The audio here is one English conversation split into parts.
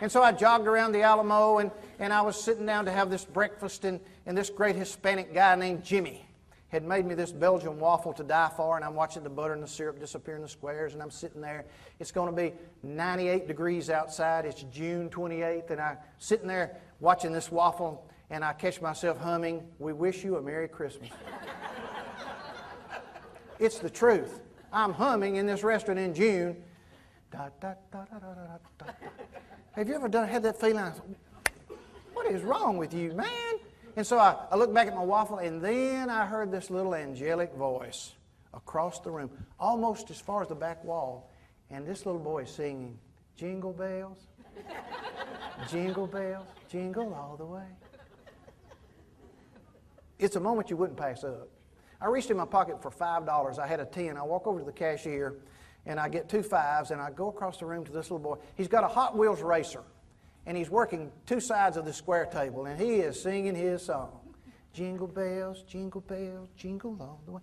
And so I jogged around the Alamo, and I was sitting down to have this breakfast, and this great Hispanic guy named Jimmy had made me this Belgian waffle to die for, and I'm watching the butter and the syrup disappear in the squares, and I'm sitting there. It's going to be 98 degrees outside. It's June 28th, and I'm sitting there watching this waffle, and I catch myself humming, "We wish you a Merry Christmas." It's the truth. I'm humming in this restaurant in June. Da, da, da, da, da, da, da. Have you ever had that feeling? What is wrong with you, man? And so I looked back at my waffle, and then I heard this little angelic voice across the room, almost as far as the back wall. And this little boy is singing, "Jingle bells, jingle bells, jingle all the way." It's a moment you wouldn't pass up. I reached in my pocket for $5. I had a 10. I walk over to the cashier, and I get 2 5s, and I go across the room to this little boy. He's got a Hot Wheels racer, and he's working 2 sides of the square table, and he is singing his song. "Jingle bells, jingle all the way."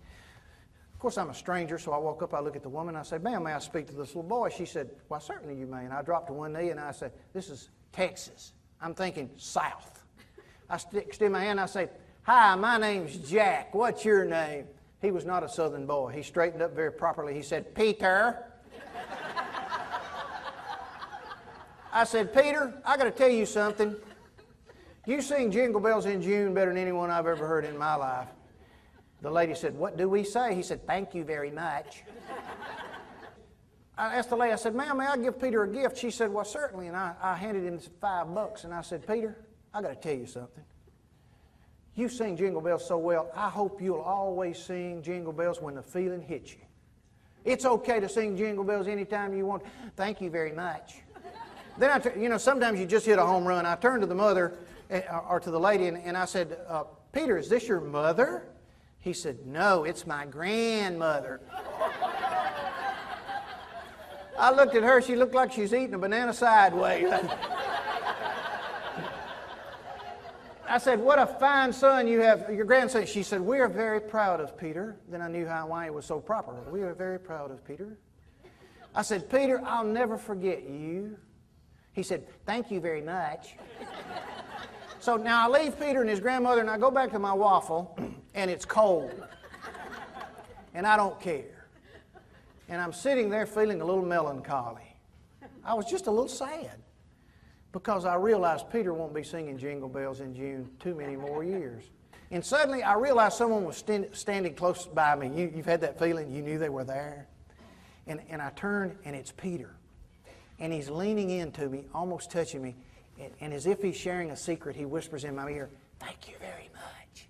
Of course, I'm a stranger, so I walk up, I look at the woman, I say, "Ma'am, may I speak to this little boy?" She said, "Why, certainly you may." And I dropped to one knee, and I said, "This is Texas." I'm thinking South. I extend my hand, I say, "Hi, my name's Jack. What's your name?" He was not a Southern boy. He straightened up very properly. He said, "Peter." I said, "Peter, I got to tell you something. You sing Jingle Bells in June better than anyone I've ever heard in my life." The lady said, "What do we say?" He said, "Thank you very much." I asked the lady, I said, "Ma'am, may I give Peter a gift?" She said, "Well, certainly." And I handed him $5, and I said, "Peter, I got to tell you something. You sing Jingle Bells so well, I hope you'll always sing Jingle Bells when the feeling hits you. It's okay to sing Jingle Bells anytime you want. Thank you very much." Then, sometimes you just hit a home run. I turned to the mother, or to the lady, and I said, "Peter, is this your mother?" He said, "No, it's my grandmother." I looked at her. She looked like she's eating a banana sideways. I said, "What a fine son you have, your grandson." She said, "We are very proud of Peter." Then I knew why it was so proper. "We are very proud of Peter." I said, "Peter, I'll never forget you." He said, "Thank you very much." So now I leave Peter and his grandmother, and I go back to my waffle, and it's cold. And I don't care. And I'm sitting there feeling a little melancholy. I was just a little sad, because I realized Peter won't be singing Jingle Bells in June too many more years. And suddenly I realized someone was standing close by me. You've had that feeling? You knew they were there? And I turned, and it's Peter. And he's leaning into me, almost touching me. And as if he's sharing a secret, he whispers in my ear, "Thank you very much."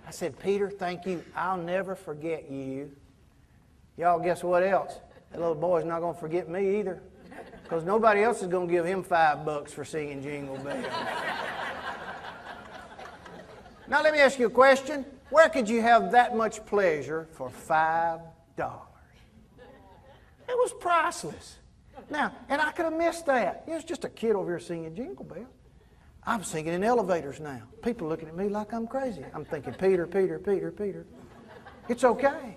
I said, "Peter, thank you. I'll never forget you." Y'all, guess what else? That little boy's not going to forget me either, because nobody else is going to give him $5 for singing Jingle Bells. Now let me ask you a question. Where could you have that much pleasure for $5? It was priceless. Now, and I could have missed that. It was just a kid over here singing Jingle Bells. I'm singing in elevators now. People looking at me like I'm crazy. I'm thinking, "Peter, Peter, Peter, Peter." It's okay.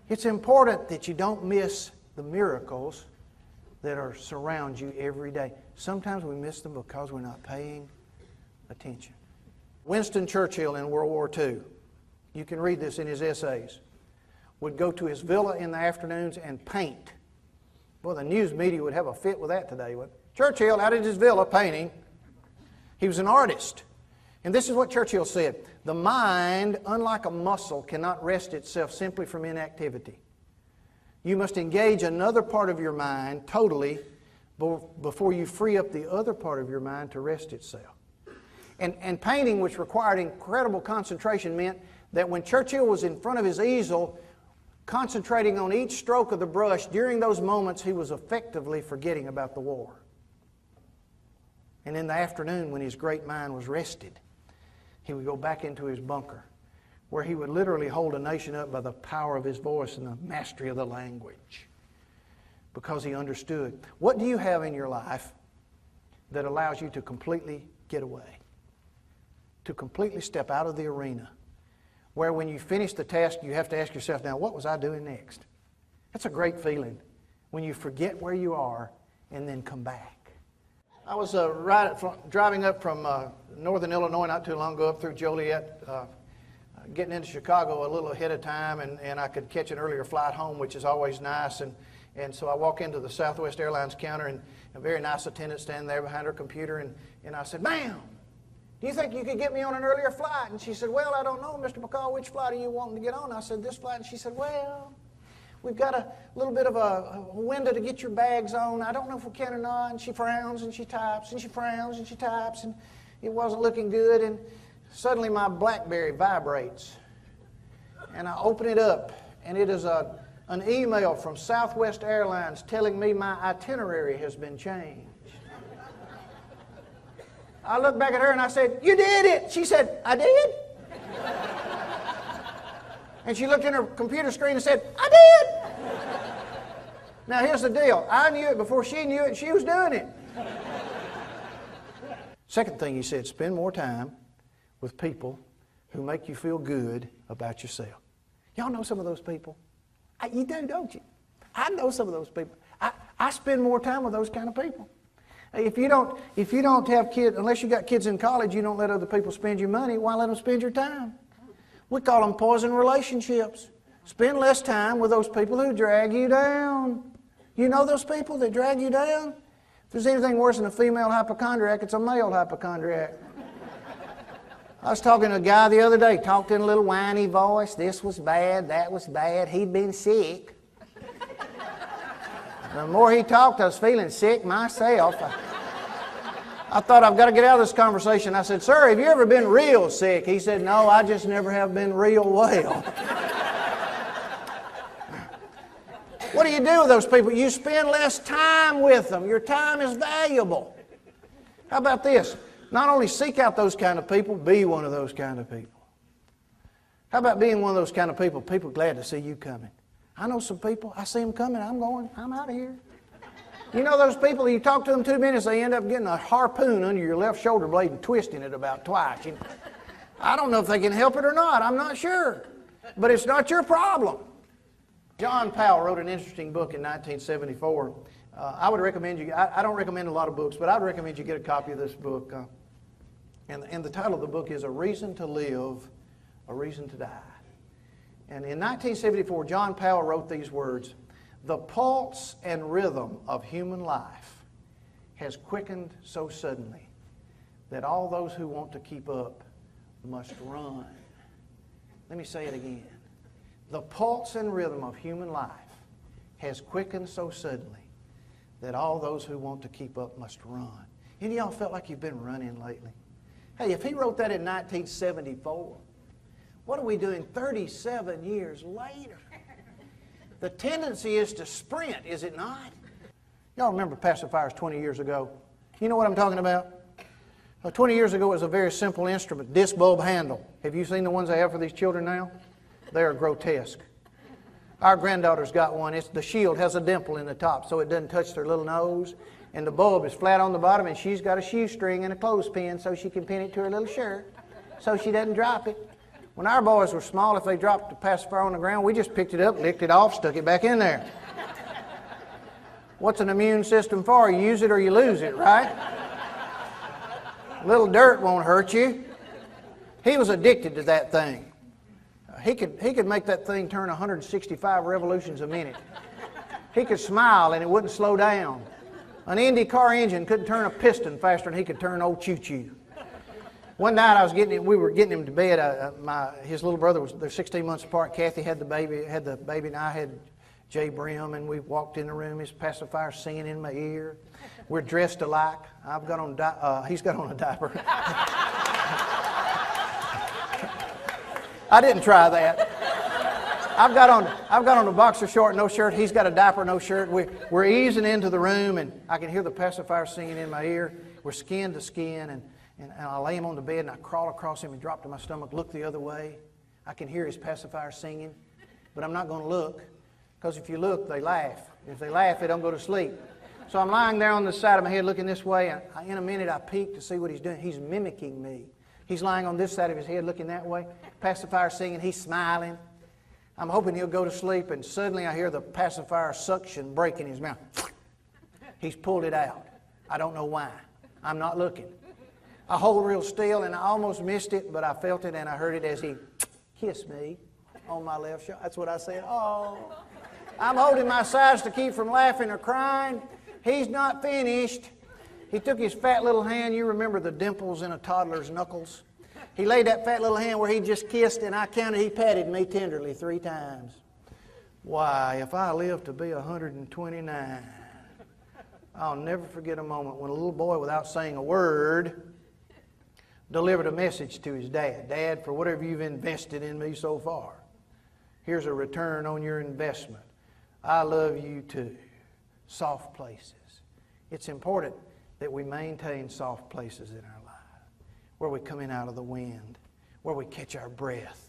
It's important that you don't miss the miracles that are surround you every day. Sometimes we miss them because we're not paying attention. Winston Churchill in World War II, you can read this in his essays, would go to his villa in the afternoons and paint. Well, the news media would have a fit with that today, wouldn't it? Churchill out at his villa painting. He was an artist. And this is what Churchill said: "The mind, unlike a muscle, cannot rest itself simply from inactivity. You must engage another part of your mind totally before you free up the other part of your mind to rest itself." And painting, which required incredible concentration, meant that when Churchill was in front of his easel, concentrating on each stroke of the brush, during those moments he was effectively forgetting about the war. And in the afternoon, when his great mind was rested, he would go back into his bunker, where he would literally hold a nation up by the power of his voice and the mastery of the language, because he understood. What do you have in your life that allows you to completely get away, to completely step out of the arena, where when you finish the task, you have to ask yourself, "Now, what was I doing next?" That's a great feeling, when you forget where you are and then come back. I was driving up from northern Illinois not too long ago up through Joliet, getting into Chicago a little ahead of time, and I could catch an earlier flight home, which is always nice. And so I walk into the Southwest Airlines counter, and a very nice attendant standing there behind her computer, and I said, "Ma'am, do you think you could get me on an earlier flight?" And she said, "Well, I don't know, Mr. McCall, which flight are you wanting to get on?" I said, "This flight." And she said, "Well, we've got a little bit of a window to get your bags on. I don't know if we can or not." And she frowns and she types and she frowns and she types, and it wasn't looking good. And suddenly my BlackBerry vibrates, and I open it up, and it is an email from Southwest Airlines telling me my itinerary has been changed. I looked back at her and I said, "You did it." She said, "I did?" And she looked in her computer screen and said, "I did." Now here's the deal. I knew it before she knew it, and she was doing it. Second thing he said, spend more time with people who make you feel good about yourself. Y'all know some of those people? You do, don't you? I know some of those people. I spend more time with those kind of people. If you don't have kids, unless you got kids in college, you don't let other people spend your money. Why let them spend your time? We call them poison relationships. Spend less time with those people who drag you down. You know those people that drag you down? If there's anything worse than a female hypochondriac, it's a male hypochondriac. I was talking to a guy the other day, talked in a little whiny voice. This was bad, that was bad. He'd been sick. The more he talked, I was feeling sick myself. I thought, I've got to get out of this conversation. I said, "Sir, have you ever been real sick?" He said, "No, I just never have been real well." What do you do with those people? You spend less time with them. Your time is valuable. How about this? Not only seek out those kind of people, be one of those kind of people. How about being one of those kind of people? People glad to see you coming. I know some people, I see them coming, I'm out of here. You know those people, you talk to them 2 minutes, they end up getting a harpoon under your left shoulder blade and twisting it about twice. I don't know if they can help it or not, I'm not sure. But it's not your problem. John Powell wrote an interesting book in 1974. I would recommend you, I don't recommend a lot of books, but I would recommend you get a copy of this book. And the title of the book is A Reason to Live, A Reason to Die. And in 1974, John Powell wrote these words: "The pulse and rhythm of human life has quickened so suddenly that all those who want to keep up must run." Let me say it again. The pulse and rhythm of human life has quickened so suddenly that all those who want to keep up must run. Any of y'all felt like you've been running lately? Hey, if he wrote that in 1974, what are we doing 37 years later? The tendency is to sprint, is it not? Y'all remember pacifiers 20 years ago? You know what I'm talking about? 20 years ago it was a very simple instrument, disc bulb handle. Have you seen the ones they have for these children now? They are grotesque. Our granddaughter's got one. The shield has a dimple in the top so it doesn't touch their little nose. And the bulb is flat on the bottom, and she's got a shoestring and a clothespin so she can pin it to her little shirt so she doesn't drop it. When our boys were small, if they dropped the pacifier on the ground, we just picked it up, licked it off, stuck it back in there. What's an immune system for? You use it or you lose it, right? A little dirt won't hurt you. He was addicted to that thing. He could make that thing turn 165 revolutions a minute. He could smile and it wouldn't slow down. An Indy car engine couldn't turn a piston faster than he could turn old choo-choo. One night we were getting him to bed. His little brother they're 16 months apart. Kathy had the baby, and I had Jay Brim, and we walked in the room. His pacifier singing in my ear. We're dressed alike. He's got on a diaper. I didn't try that. I've got on a boxer short, no shirt. He's got a diaper, no shirt. We're easing into the room, and I can hear the pacifier singing in my ear. We're skin to skin, and I lay him on the bed, and I crawl across him and drop to my stomach, look the other way. I can hear his pacifier singing, but I'm not going to look, because if you look, they laugh. If they laugh, they don't go to sleep. So I'm lying there on the side of my head looking this way, and in a minute I peek to see what he's doing. He's mimicking me. He's lying on this side of his head looking that way. Pacifier singing, he's smiling. I'm hoping he'll go to sleep, and suddenly I hear the pacifier suction break in his mouth. He's pulled it out. I don't know why. I'm not looking. I hold real still, and I almost missed it, but I felt it and I heard it as he kissed me on my left shoulder. That's what I said. Oh. I'm holding my sides to keep from laughing or crying. He's not finished. He took his fat little hand. You remember the dimples in a toddler's knuckles? He laid that fat little hand where he just kissed, and I counted he patted me tenderly 3 times. Why, if I live to be 129, I'll never forget a moment when a little boy, without saying a word, delivered a message to his dad. Dad, for whatever you've invested in me so far, here's a return on your investment. I love you too. Soft places. It's important that we maintain soft places in our life, where we come in out of the wind, where we catch our breath,